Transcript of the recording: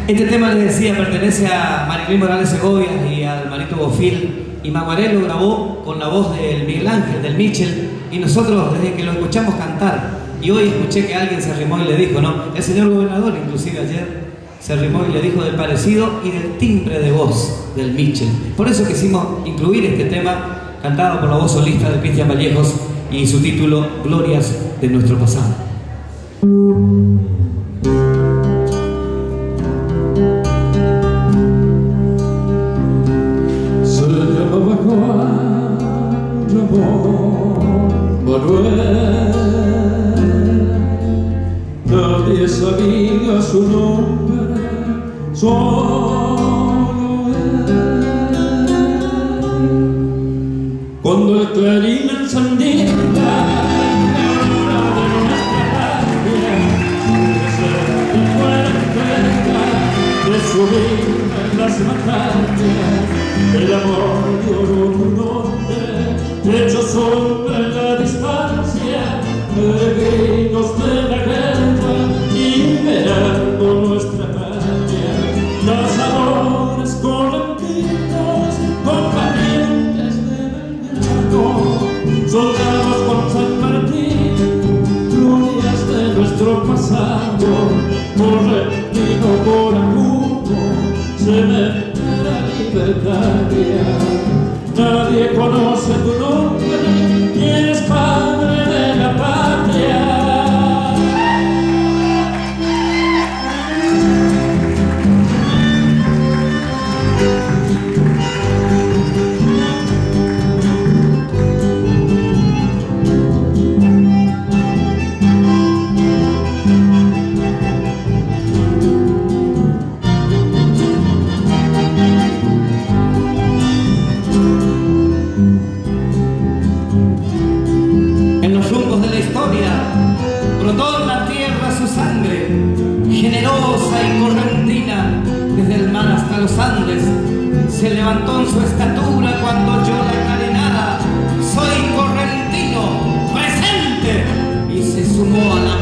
Este tema, les decía, pertenece a Marilyn Morales Segovia y al Marito Bofil, y Maguaré lo grabó con la voz del Miguel Ángel, del Mitchell, y nosotros desde que lo escuchamos cantar, y hoy escuché que alguien se arrimó y le dijo, ¿no? El señor gobernador inclusive ayer se arrimó y le dijo del parecido y del timbre de voz del Mitchell. Por eso quisimos incluir este tema cantado por la voz solista de Cristian Vallejos y su título Glorias de nuestro pasado. Se llamaba Juan Ramón Manuel, nadie sabía su nombre, solo él. Cuando el clarín encendía su vida en las batallas, el amor lloró tu nombre, hecho sombra en la distancia, peregrinos de la guerra, liberando nuestra patria, cazadores correctivos, combatientes de Belgrano, soldados con San Martín, glorias de nuestro pasado, correntino por cementera libertaria. Nadie conoce tu nombre y eres padre de la patria. Brotó en la tierra su sangre, generosa y correntina, desde el mar hasta los Andes. Se levantó en su estatura cuando oyó la carenada: soy correntino, presente, y se sumó a la